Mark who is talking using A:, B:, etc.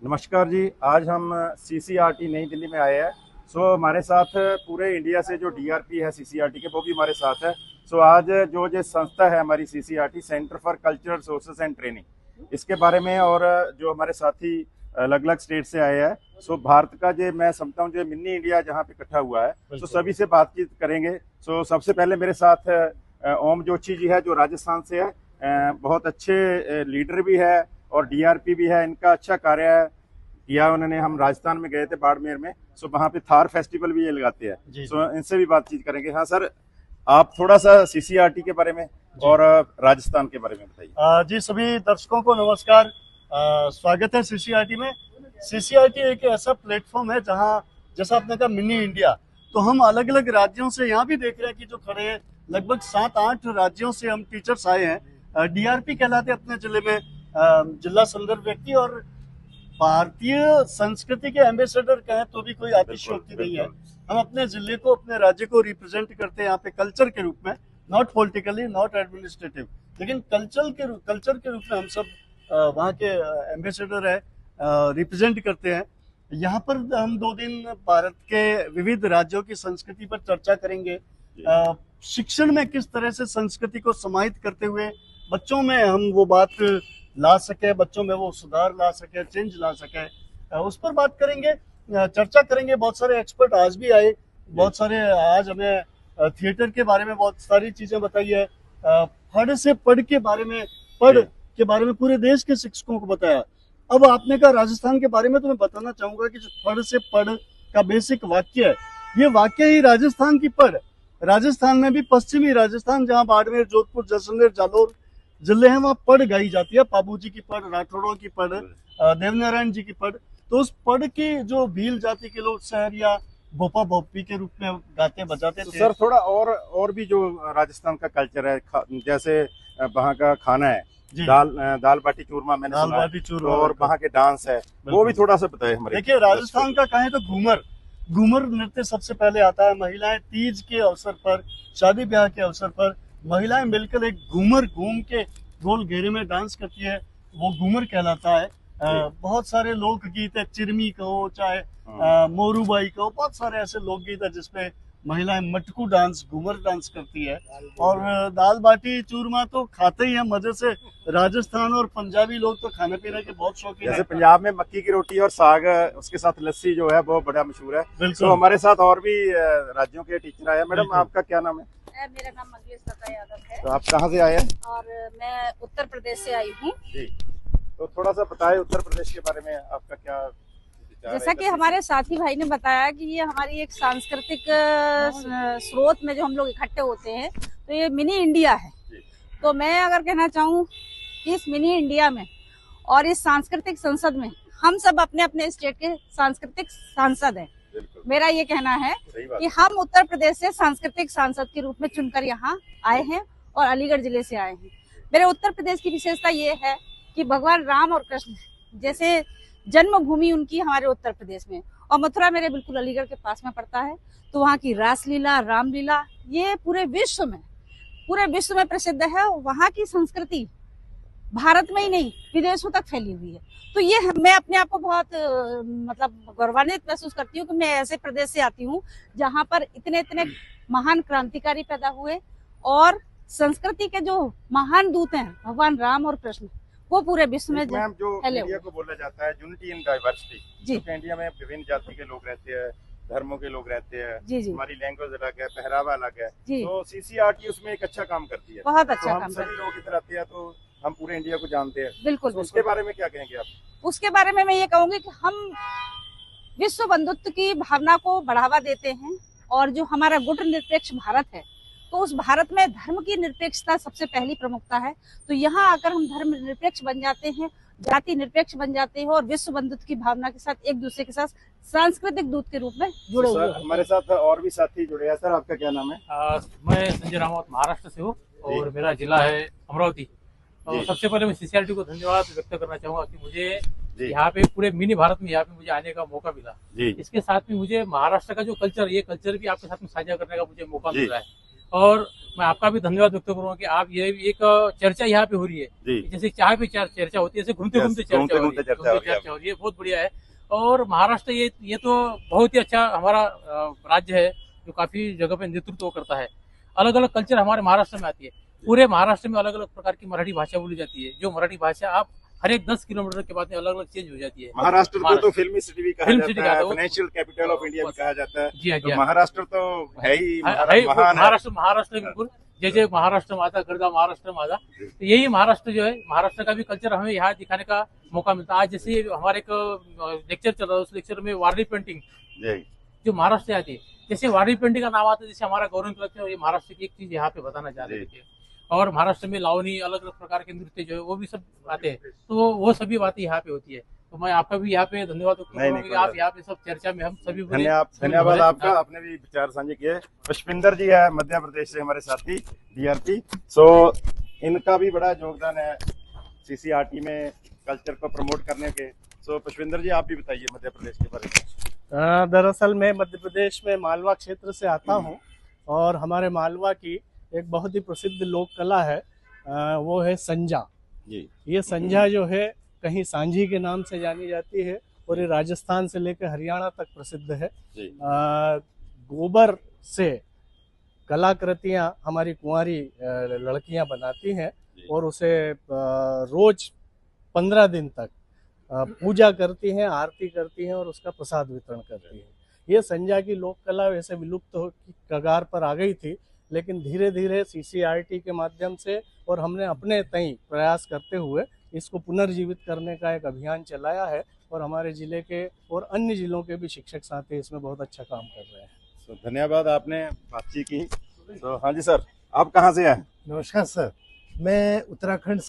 A: नमस्कार जी। आज हम सीसीआरटी नई दिल्ली में आए हैं। हमारे साथ पूरे इंडिया से जो डीआरपी है सीसीआरटी के, वो भी हमारे साथ है। आज जो संस्था है हमारी CCRT, centre for cultural resources and training, इसके बारे में, और जो हमारे साथी अलग अलग स्टेट से आए हैं, भारत का जो मैं समझता हूँ जो मिनी इंडिया जहाँ पे इकट्ठा हुआ है, सभी से बातचीत करेंगे। सबसे पहले मेरे साथ ओम जोशी जी है, जो राजस्थान से है। बहुत अच्छे लीडर भी है और डीआरपी भी है। इनका अच्छा कार्य किया उन्होंने। हम राजस्थान में गए थे, बाड़मेर में, वहाँ पे थार फेस्टिवल भी ये लगाते हैं। इनसे भी बातचीत करेंगे। हाँ सर, आप थोड़ा सा सीसीआरटी के बारे में और राजस्थान के बारे में बताइए।
B: जी, सभी दर्शकों को नमस्कार। स्वागत है सीसीआरटी में। सीसीआरटी एक ऐसा प्लेटफॉर्म है जहां, जैसा आपने कहा मिनी इंडिया, तो हम अलग अलग राज्यों से यहाँ भी देख रहे हैं कि जो खड़े हैं, लगभग 7-8 राज्यों से हम टीचर्स आए हैं। डीआरपी कहलाते अपने जिले में जिला संदर्भ व्यक्ति, और भारतीय संस्कृति के एम्बेसडर कहें तो भी कोई अतिशयोक्ति नहीं है। हम अपने जिले को, अपने राज्य को रिप्रेजेंट करते हैं यहाँ पे कल्चर के रूप में, नॉट पॉलिटिकली, नॉट एडमिनिस्ट्रेटिव, लेकिन कल्चर के रूप में हम सब वहाँ के एम्बेसडर है, रिप्रेजेंट करते हैं। यहाँ पर हम 2 दिन भारत के विविध राज्यों की संस्कृति पर चर्चा करेंगे। शिक्षण में किस तरह से संस्कृति को समाहित करते हुए बच्चों में हम वो बात ला सके, बच्चों में वो सुधार ला सके, चेंज ला सके, उस पर बात करेंगे, चर्चा करेंगे। बहुत सारे एक्सपर्ट आज भी आए, बहुत सारे आज हमें थिएटर के बारे में बहुत सारी चीजें बताई है। पढ़ से पढ़ के बारे में, पढ़ के बारे में पूरे देश के शिक्षकों को बताया। अब आपने कहा राजस्थान के बारे में, तो मैं बताना चाहूंगा कि जो पढ़ से पढ़ का बेसिक वाक्य है, ये वाक्य ही राजस्थान की पढ़। राजस्थान में भी पश्चिमी राजस्थान, जहाँ बाड़मेर, जोधपुर, जैसलमेर, जालौर जिले हैं, वहाँ पढ़ गाई जाती है। पाबू जी की पढ़, राठौड़ों की पढ़, देवनारायण जी की पढ़। तो उस पढ़ की जो भील जाति के लोग शहर या भोपा भोपी के रूप में गाते बजाते थे।
A: सर थोड़ा और भी जो राजस्थान का कल्चर है, जैसे वहाँ का खाना है, दाल बाटी चूरमा, मैंने
B: दाल बाटी चूरमा,
A: और वहाँ के डांस है, वो भी थोड़ा सा बताए हमारे।
B: देखिए, राजस्थान का कहें तो घूमर नृत्य सबसे पहले आता है। महिलाएं तीज के अवसर पर, शादी ब्याह के अवसर पर महिलाएं मिलकर एक घूमर घूम के गोल घेरे में डांस करती है, वो घूमर कहलाता है। बहुत सारे लोकगीत है, चिरमी कहो चाहे मोरूबाई कहो, बहुत सारे ऐसे लोकगीत है जिसपे महिलाएं मटकू डांस, घूमर डांस करती है। और दाल बाटी चूरमा तो खाते ही हैं मजे से। राजस्थान और पंजाबी लोग तो खाने पीने के बहुत शौकीन है।
A: जैसे पंजाब में मक्की की रोटी और साग, उसके साथ लस्सी जो है वो बड़ा मशहूर है। तो हमारे साथ और भी राज्यों के टीचर आए। मैडम, आपका क्या नाम है?
C: मेरा नाम मंगलेश यादव है।
A: तो आप कहाँ से आए हैं?
C: और मैं उत्तर प्रदेश से आई हूँ।
A: तो थोड़ा सा बताएं उत्तर प्रदेश के बारे में, आपका क्या विचार है?
C: जैसा कि हमारे साथी भाई ने बताया कि ये हमारी एक सांस्कृतिक स्रोत में जो हम लोग इकट्ठे होते हैं, तो ये मिनी इंडिया है। तो मैं अगर कहना चाहूँ कि इस मिनी इंडिया में और इस सांस्कृतिक संसद में हम सब अपने अपने स्टेट के सांस्कृतिक सांसद हैं। मेरा ये कहना है कि हम उत्तर प्रदेश से सांस्कृतिक सांसद के रूप में चुनकर यहाँ आए हैं और अलीगढ़ जिले से आए हैं। मेरे उत्तर प्रदेश की विशेषता ये है कि भगवान राम और कृष्ण जैसे जन्मभूमि उनकी हमारे उत्तर प्रदेश में, और मथुरा मेरे बिल्कुल अलीगढ़ के पास में पड़ता है। तो वहाँ की रासलीला, रामलीला, ये पूरे विश्व में प्रसिद्ध है। वहाँ की संस्कृति भारत में ही नहीं, विदेशों तक फैली हुई है। तो ये मैं अपने आप को बहुत मतलब गौरवान्वित महसूस करती हूँ कि मैं ऐसे प्रदेश से आती हूँ जहाँ पर इतने इतने महान क्रांतिकारी पैदा हुए, और संस्कृति के जो महान दूत हैं भगवान राम और कृष्ण, वो पूरे विश्व में
A: जो इंडिया को बोला जाता है यूनिटी इन डाइवर्सिटी। जी, इंडिया में विभिन्न जाति के लोग रहते हैं, धर्मों के लोग रहते हैं। जी, हमारी लैंग्वेज अलग है, पहरावा अलग है। तो सीसीआरटी उसमें एक अच्छा काम करती है,
C: बहुत अच्छा काम।
A: सभी लोग इधर आते हैं तो हम पूरे इंडिया को जानते हैं।
C: बिल्कुल।
A: उसके बारे में क्या कहेंगे आप?
C: उसके बारे में मैं ये कहूंगी कि हम विश्व बंधुत्व की भावना को बढ़ावा देते हैं, और जो हमारा गुट निरपेक्ष भारत है, तो उस भारत में धर्म की निरपेक्षता सबसे पहली प्रमुखता है। तो यहाँ आकर हम धर्म निरपेक्ष बन जाते हैं, जाति निरपेक्ष बन जाते हैं, और विश्व बंधुत्व की भावना के साथ एक दूसरे के साथ सांस्कृतिक दूत के रूप में जुड़े हुए हैं।
A: हमारे साथ और भी साथी जुड़े हैं। सर, आपका क्या नाम है?
D: मैं संजय रामवत महाराष्ट्र से हूँ, और मेरा जिला है अमरावती। सबसे पहले मैं सीसीआरटी को धन्यवाद व्यक्त करना चाहूंगा कि मुझे यहाँ पे पूरे मिनी भारत में यहाँ पे मुझे आने का मौका मिला। इसके साथ में मुझे महाराष्ट्र का जो कल्चर, ये कल्चर भी आपके साथ में साझा करने का मुझे मौका मिल रहा है। और मैं आपका भी धन्यवाद व्यक्त करूंगा कि आप ये एक चर्चा यहाँ पे हो रही है,
A: जी
D: जैसे चाय पे चर्चा होती है, ऐसे घूमते घूमते चर्चा हो रही है, चर्चा हो रही है, बहुत बढ़िया है। और महाराष्ट्र ये तो बहुत ही अच्छा हमारा राज्य है जो काफी जगह पे नेतृत्व करता है। अलग अलग कल्चर हमारे महाराष्ट्र में आती है, पूरे महाराष्ट्र में अलग अलग प्रकार की मराठी भाषा बोली जाती है, जो मराठी भाषा आप हर एक 10 किलोमीटर के बाद में अलग अलग चेंज हो जाती है।
A: महाराष्ट्र को तो फिल्मी सिटी भी कहा
D: फिल्म सिटी
A: जाता है,
D: कहते हैं,
A: फाइनेंशियल कैपिटल ऑफ इंडिया भी कहा जाता है।
D: जी हाँ, जी
A: तो
D: हाँ।
A: महाराष्ट्र तो है ही महान है।
D: महाराष्ट्र बिल्कुल जैसे महाराष्ट्र माता गर्दा महाराष्ट्र माता, तो यही महाराष्ट्र जो है, महाराष्ट्र का भी कल्चर हमें यहाँ दिखाने का मौका मिलता है। आज जैसे हमारे एक लेक्चर चल रहा है, उस लेक्चर में वारली पेंटिंग जो महाराष्ट्र से आती है, जैसे वारली पेंटिंग का नाम आता है, जैसे हमारा गौरव कल्चर है, ये महाराष्ट्र की एक चीज यहाँ पे बताना चाह रहे थे। और महाराष्ट्र में लावनी, अलग अलग प्रकार के नृत्य जो है वो भी सब आते हैं, तो वो सभी बातें यहाँ पे होती है। तो मैं आपका भी यहाँ पे धन्यवाद कि आप यहाँ पे सब चर्चा में हम सभी
A: धन्यवाद आपका, आपने भी विचार साझे किए। पुष्पिंदर जी है मध्य प्रदेश से हमारे साथी डीआरपी, सो इनका भी बड़ा योगदान है सीसीआरटी में कल्चर को प्रमोट करने के। सो पुष्पिंदर जी आप भी बताइए मध्य प्रदेश के बारे में।
E: दरअसल मैं मध्य प्रदेश में मालवा क्षेत्र से आता हूँ और हमारे मालवा की एक बहुत ही प्रसिद्ध लोक कला है, वो है संजा।
A: जी
E: ये संजा जो है कहीं सांझी के नाम से जानी जाती है और ये राजस्थान से लेकर हरियाणा तक प्रसिद्ध है। गोबर से कलाकृतियाँ हमारी कुंवारी लड़कियां बनाती हैं और उसे रोज 15 दिन तक पूजा करती हैं, आरती करती हैं और उसका प्रसाद वितरण करती हैं। ये संजा की लोक कला वैसे विलुप्त हो की कगार पर आ गई थी, लेकिन धीरे धीरे सीसीआरटी के माध्यम से और हमने अपने तय प्रयास करते हुए इसको पुनर्जीवित करने का एक अभियान चलाया है और हमारे जिले के और अन्य जिलों के भी शिक्षक साथी इसमें बहुत अच्छा काम कर रहे हैं।
A: धन्यवाद, आपने बातचीत की। हाँ जी सर, आप कहाँ से हैं?
F: नमस्कार सर, मैं उत्तराखंड